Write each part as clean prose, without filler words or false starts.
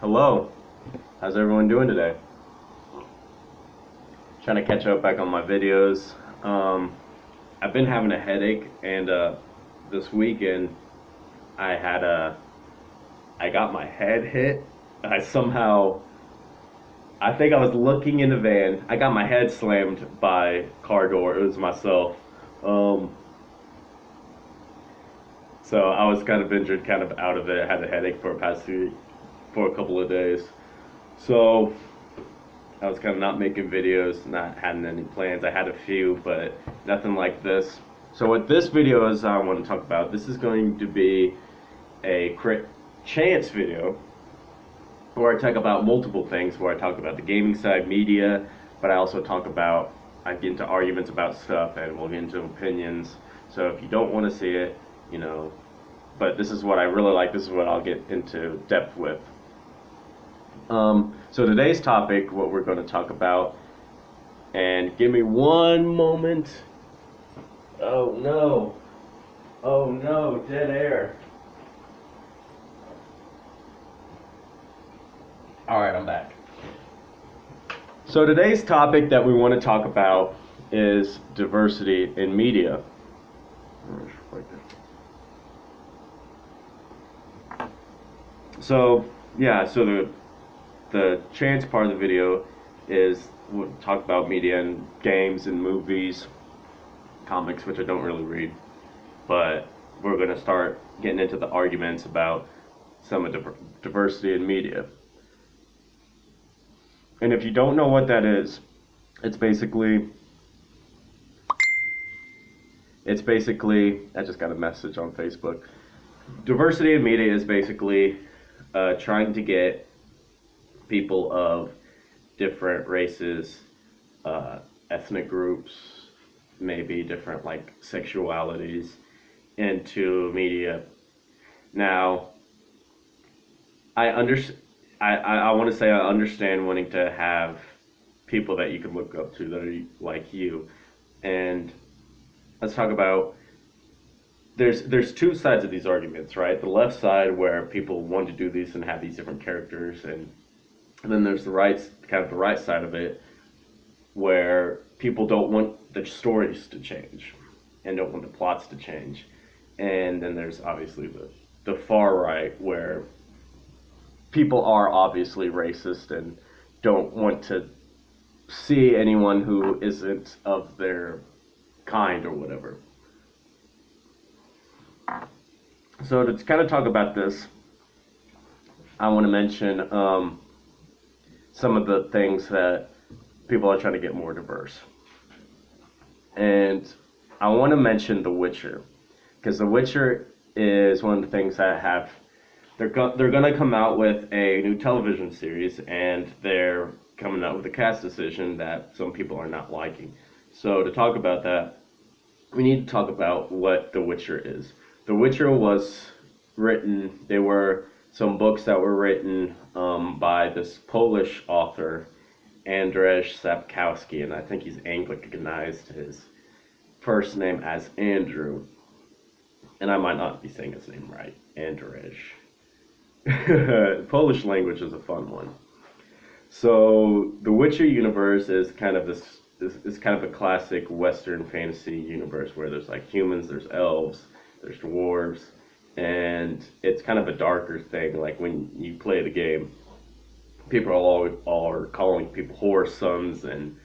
Hello, how's everyone doing today? Trying to catch up back on my videos. Um, I've been having a headache, and this weekend I had a I got my head hit. I somehow I think I was looking in the van. I got my head slammed by car door. It was myself. Um, so I was kind of injured, kind of out of it. I had a headache for a couple of days. So I was kind of not making videos, not having any plans. I had a few, but nothing like this. So what this video is I want to talk about, this is going to be a crit chance video where I talk about multiple things, where I talk about the gaming side, media, but I get into arguments about stuff and we'll get into opinions. So if you don't want to see it, you know, but this is what I really like, this is what I'll get into depth with. So today's topic, what we're going to talk about, and give me one moment. Oh no. Oh no, dead air. Alright, I'm back. So today's topic that we want to talk about is diversity in media. So yeah, so the chance part of the video is we'll talk about media and games and movies, comics, which I don't really read, but we're going to start getting into the arguments about some of the diversity in media. And if you don't know what that is, it's basically I just got a message on Facebook. Diversity in media is basically trying to get people of different races, ethnic groups, maybe different like sexualities into media. Now, I understand. I want to say I understand wanting to have people that you can look up to that are like you, and let's talk about. There's two sides of these arguments, right? The left side where people want to do these and have these different characters, and then there's the right kind of the right side of it where people don't want the stories to change and don't want the plots to change, and then there's obviously the far right where people are obviously racist and don't want to see anyone who isn't of their kind or whatever. So to kind of talk about this, I want to mention some of the things that people are trying to get more diverse. And I want to mention The Witcher, because The Witcher is one of the things that have they're going to come out with a new television series, and they're coming out with a cast decision that some people are not liking. So to talk about that, we need to talk about what The Witcher is. The Witcher was written. There were some books that were written by this Polish author, Andrzej Sapkowski, and I think he's Anglicanized his first name as Andrew, and I might not be saying his name right, Andrzej. Polish language is a fun one. So the Witcher universe is kind of this kind of a classic Western fantasy universe where there's like humans, there's elves, there's dwarves, and it's kind of a darker thing. Like when you play the game, people are calling people whore sons, and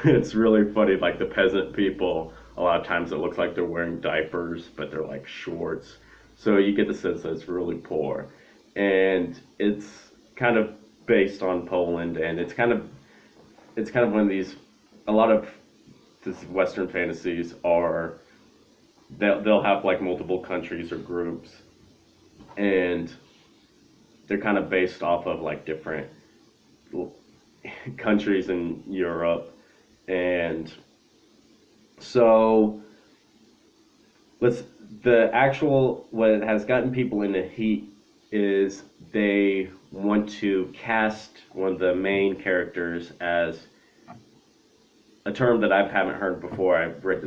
it's really funny. Like the peasant people, a lot of times it looks like they're wearing diapers, but they're like shorts. So you get the sense that it's really poor, and it's kind of based on Poland, and it's kind of one of these. A lot of these Western fantasies are they'll have like multiple countries or groups, and they're kind of based off of like different countries in Europe, and so let's the actual what has gotten people in the heat is they want to cast one of the main characters as a term that I haven't heard before. I've read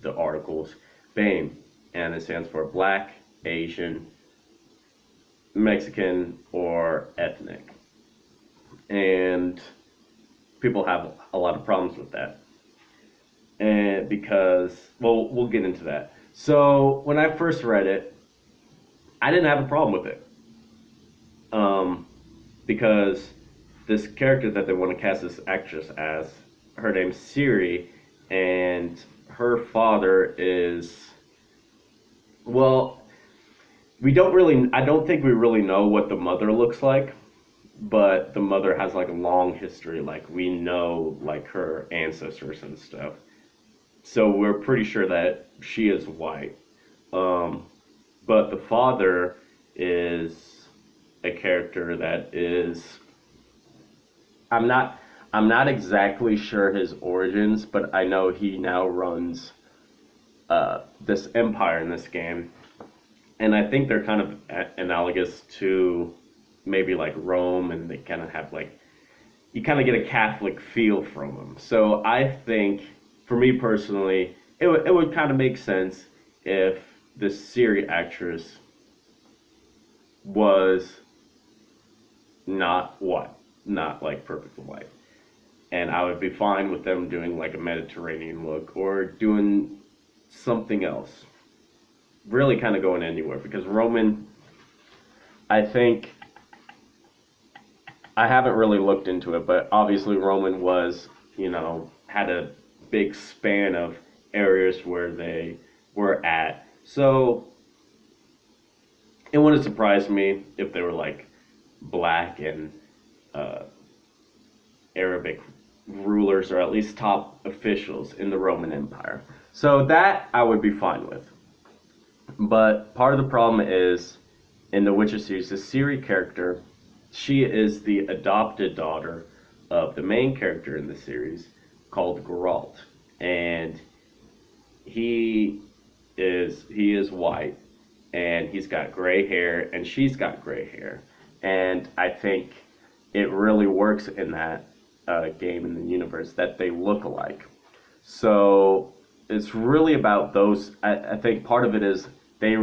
the articles, BAME, and it stands for Black, Asian, Mexican or ethnic, and people have a lot of problems with that. And because, well, we'll get into that. So when I first read it, I didn't have a problem with it, um, because this character that they want to cast this actress as, her name's Siri, and her father is, well, we don't really, I don't think we really know what the mother looks like, but the mother has like a long history. Like we know like her ancestors and stuff. So we're pretty sure that she is white. Um, but the father is a character that is, I'm not I'm not exactly sure his origins, but I know he now runs this empire in this game, and I think they're kind of analogous to maybe like Rome, and they kind of have like, you kind of get a Catholic feel from them. So I think, for me personally, it would kind of make sense if this Siri actress was not white, not like perfectly white. And I would be fine with them doing like a Mediterranean look or doing something else. Really kind of going anywhere because Roman, I think, I haven't really looked into it, but obviously Roman was, had a big span of areas where they were at. So it wouldn't surprise me if they were like black and uh, Arabic rulers, or at least top officials in the Roman Empire. So that I would be fine with. But part of the problem is in the Witcher series, the Ciri character, she is the adopted daughter of the main character in the series called Geralt. And he he is white, and he's got gray hair and she's got gray hair. And I think it really works in that game in the universe that they look alike. So it's really about those. I think part of it is they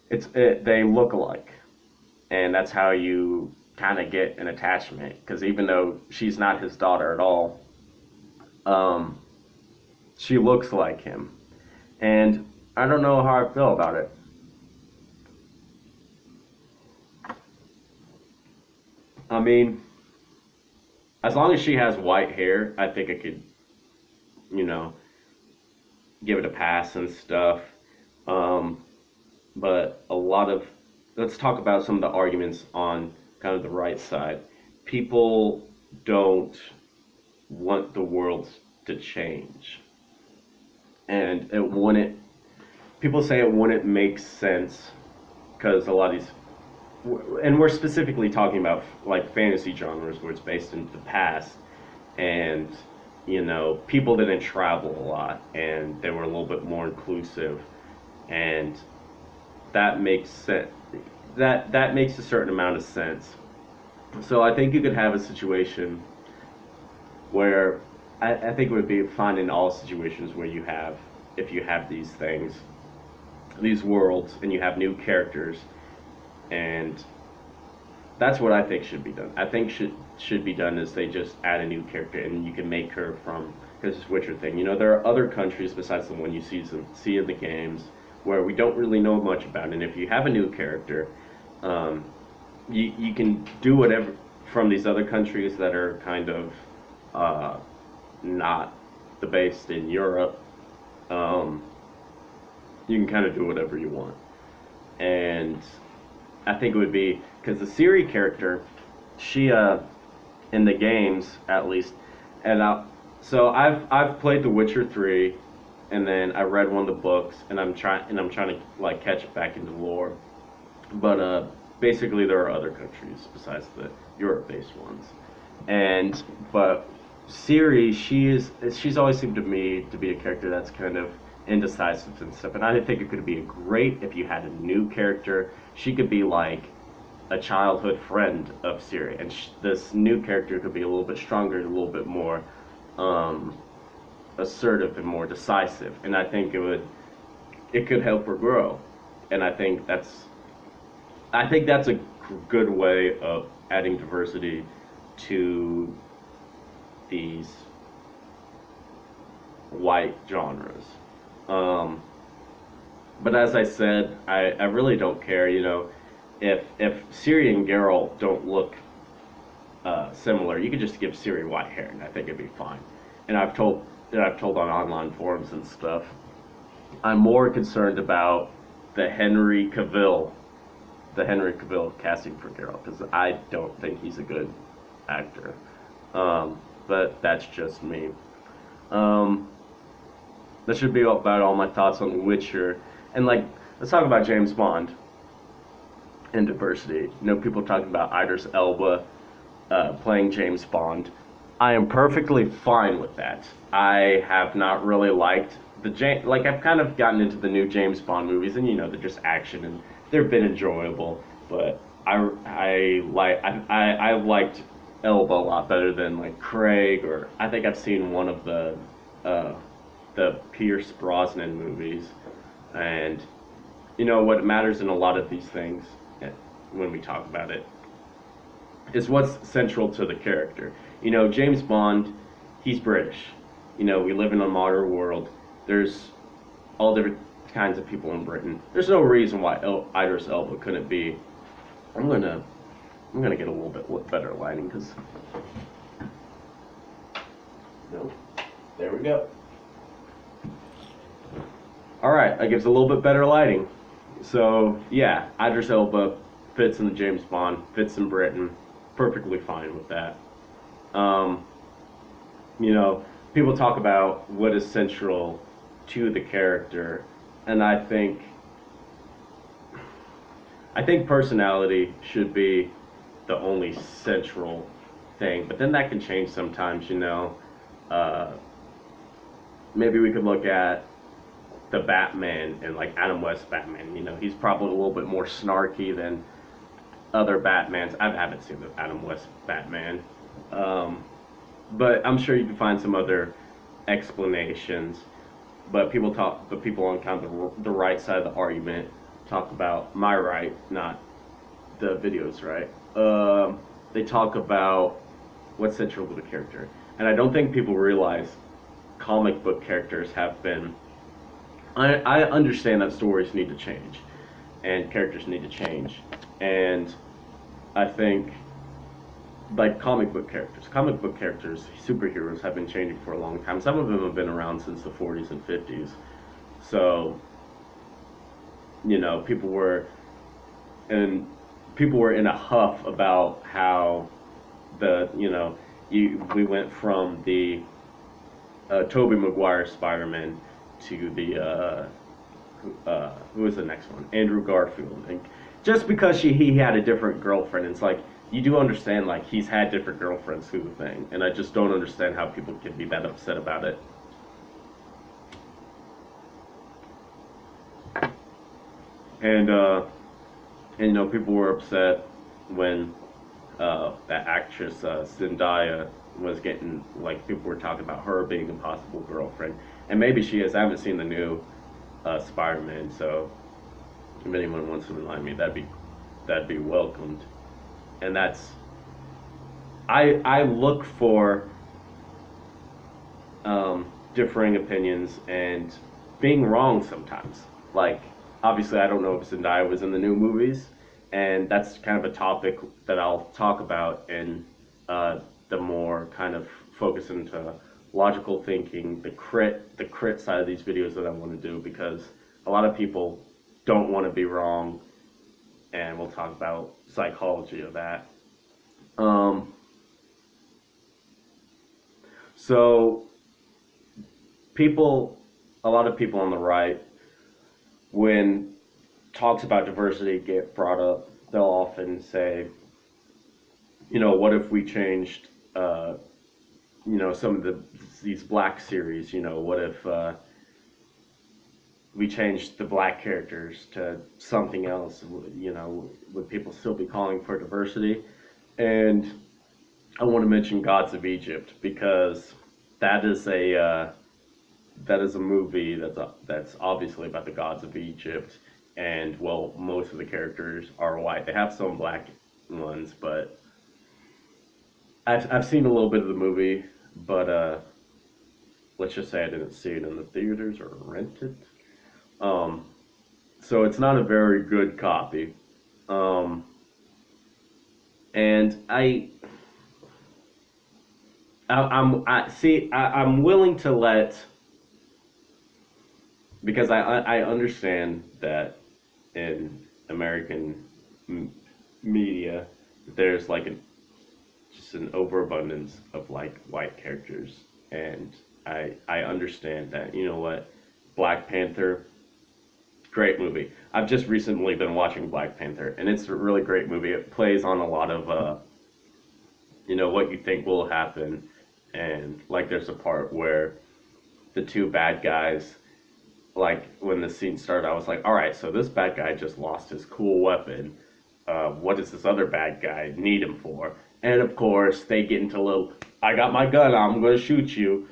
they look alike, and that's how you kind of get an attachment. Because even though she's not his daughter at all, um, she looks like him, and I don't know how I feel about it. I mean, as long as she has white hair, I think I could, you know, give it a pass and stuff. Um, but a lot of, let's talk about some of the arguments on kind of the right side. People don't want the world to change, and it wouldn't. People say it wouldn't make sense because a lot of these, and we're specifically talking about like fantasy genres where it's based in the past, and people didn't travel a lot and they were a little bit more inclusive, and that makes sense. That makes a certain amount of sense. So I think you could have a situation where I think it would be fine in all situations where you have, if you have these things, these worlds, and you have new characters, and that's what I think should be done. I think should be done is they just add a new character, and you can make her from, because this Witcher thing. There are other countries besides the one you see in the games where we don't really know much about, and if you have a new character, um, you can do whatever from these other countries that are kind of uh, not the based in Europe. Um, you can kind of do whatever you want, and I think it would be because the Ciri character, she in the games at least, and so I've played The Witcher 3, and then I read one of the books, and I'm trying to like catch back into lore, but basically there are other countries besides the Europe-based ones, and but Ciri, she's always seemed to me to be a character that's kind of indecisive and stuff, and I think it could be great if you had a new character. She could be like a childhood friend of Ciri, and this new character could be a little bit stronger, a little bit more um, assertive and more decisive, and I think it could help her grow, and I think I think that's a good way of adding diversity to these white genres. Um, but as I said, I really don't care. If Siri and Geralt don't look similar, you could just give Siri white hair, and I think it'd be fine. And I've told on online forums and stuff. I'm more concerned about the Henry Cavill, the Henry Cavill casting for Geralt, because I don't think he's a good actor. But that's just me. Um, that should be about all my thoughts on The Witcher. And like, let's talk about James Bond and diversity. People talking about Idris Elba playing James Bond. I am perfectly fine with that. I have not really liked like I've kind of gotten into the new James Bond movies, and they're just action and they've been enjoyable. But I liked Elba a lot better than like Craig, or I think I've seen one of uh, the Pierce Brosnan movies, and what matters in a lot of these things when we talk about it is what's central to the character. James Bond, he's British. We live in a modern world. There's all different kinds of people in Britain. There's no reason why Idris Elba couldn't be. I'm gonna get a little bit better lighting because. No, there we go. All right, that gives a little bit better lighting. So yeah, Idris Elba fits in the James Bond, fits in Britain, perfectly fine with that. Um, People talk about what is central to the character, and I think personality should be the only central thing, but then that can change sometimes. Uh, Maybe we could look at the Batman and like Adam West Batman. He's probably a little bit more snarky than other Batmans. I haven't seen the Adam West Batman, um, but I'm sure you can find some other explanations. But people on kind of the right side of the argument talk about my right, not the video's right. They talk about what's central to the character, and I don't think people realize comic book characters have been. I understand that stories need to change, and characters need to change, and I think like comic book characters, superheroes have been changing for a long time. Some of them have been around since the 40s and 50s. So, people and people were in a huff about how we went from the Tobey Maguire Spider-Man to the who was the next one? Andrew Garfield. And just because he had a different girlfriend, it's like you do understand like he's had different girlfriends through the thing, and I just don't understand how people can be that upset about it. And people were upset when that actress Zendaya was getting like people were talking about her being a possible girlfriend, and maybe she is. I haven't seen the new Spider-Man, so if anyone wants to remind me, that'd be welcomed. And that's I look for differing opinions and being wrong sometimes. Like obviously, I don't know if Zendaya was in the new movies, and that's kind of a topic that I'll talk about in the more kind of focus into logical thinking, the crit side of these videos that I want to do because a lot of people don't want to be wrong, and we'll talk about psychology of that. Um, so people, a lot of people on the right, when talks about diversity get brought up, they'll often say, what if we changed, some of these black series? What if we changed the black characters to something else? Would people still be calling for diversity? And I want to mention Gods of Egypt because that is a movie that's obviously about the gods of Egypt, and well, most of the characters are white. They have some black ones, but I've seen a little bit of the movie, but let's just say I didn't see it in the theaters or rent it. Um, so it's not a very good copy. Um, and I see I'm willing to let because I understand that in American m- media there's like just an overabundance of like white characters, and I understand that. You know what, Black Panther, great movie. I've just recently been watching Black Panther, and it's a really great movie. It plays on a lot of what you think will happen, and like there's a part where the two bad guys, like when the scene started, I was like, all right, so this bad guy just lost his cool weapon. What does this other bad guy need him for? And of course, they get into a little, I got my gun, I'm going to shoot you.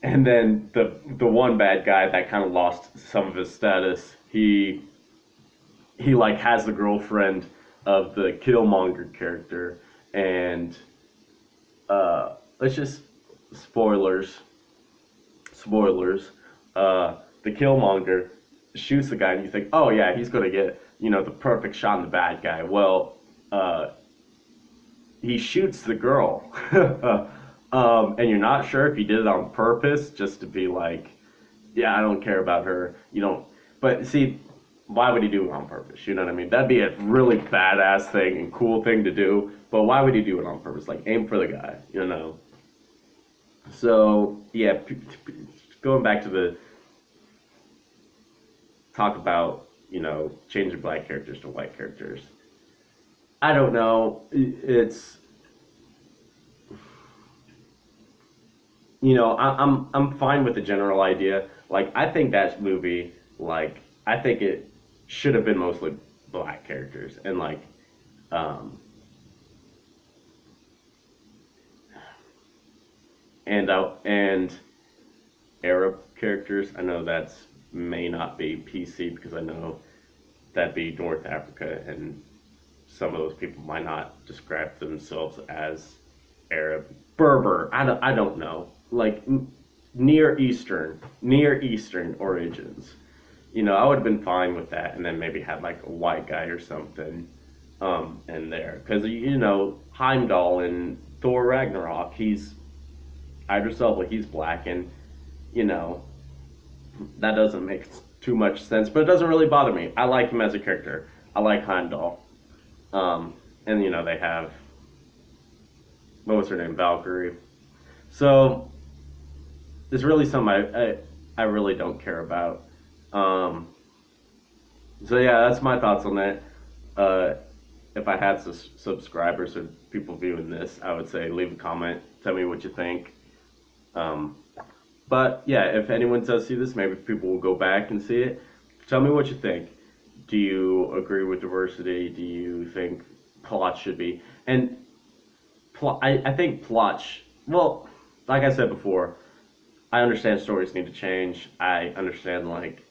And then the one bad guy that kind of lost some of his status, he like has the girlfriend of the Killmonger character, and let's just spoilers, spoilers. The Killmonger shoots the guy, and you think, oh yeah, he's gonna get the perfect shot on the bad guy. Well, uh, he shoots the girl, and you're not sure if he did it on purpose, just to be like, yeah, I don't care about her. You don't. But see, why would he do it on purpose? You know what I mean? That'd be a really badass thing and cool thing to do. But why would he do it on purpose? Like aim for the guy, you know. So yeah, going back to the talk about changing black characters to white characters. I don't know. It's I'm fine with the general idea. Like I think that movie, like I think it should have been mostly black characters and like um and Arab characters. I know that's may not be PC because I know that'd be North Africa, and some of those people might not describe themselves as Arab, Berber. I don't know. Like Near Eastern origins. I would have been fine with that, and then maybe had like a white guy or something, in there, because Heimdall in Thor Ragnarok, he's Idris Elba, he's black, and you know that doesn't make too much sense, but it doesn't really bother me. I like him as a character. I like Heimdall, and they have what was her name, Valkyrie. So it's really something I really don't care about. Um, so yeah, that's my thoughts on that. Uh, if I had subscribers or people viewing this, I would say leave a comment, tell me what you think. Um, but yeah, if anyone does see this, maybe people will go back and see it. Tell me what you think. Do you agree with diversity? Do you think plot should be? And I think plot, well, like I said before, I understand stories need to change. I understand like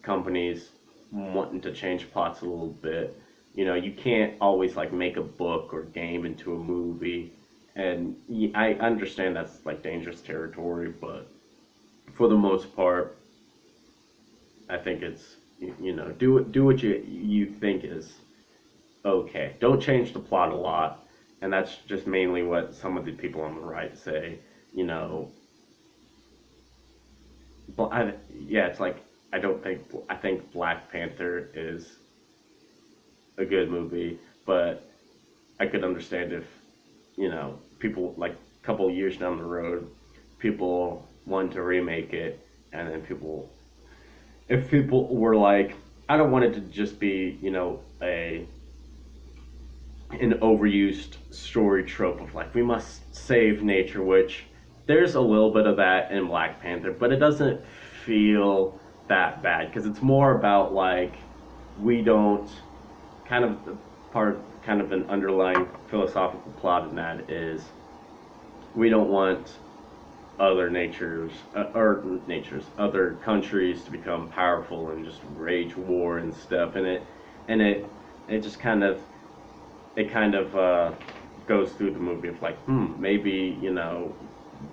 companies wanting to change plots a little bit. You can't always like make a book or game into a movie, and I understand that's like dangerous territory. But for the most part, I think it's do what you think is okay. Don't change the plot a lot, and that's just mainly what some of the people on the right say. You know, but yeah, it's like I think Black Panther is a good movie, but I could understand if people like a couple years down the road, people want to remake it, and then if people were like, I don't want it to just be a an overused story trope of like we must save nature, which there's a little bit of that in Black Panther, but it doesn't feel that bad because it's more about like we don't kind of the part kind of an underlying philosophical plot in that is we don't want other countries to become powerful and just wage war and stuff. And it just kind of goes through the movie of like, maybe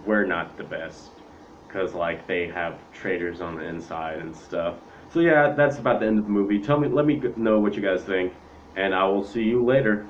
we're not the best because like they have traitors on the inside and stuff. So yeah, that's about the end of the movie. Let me know what you guys think, and I will see you later.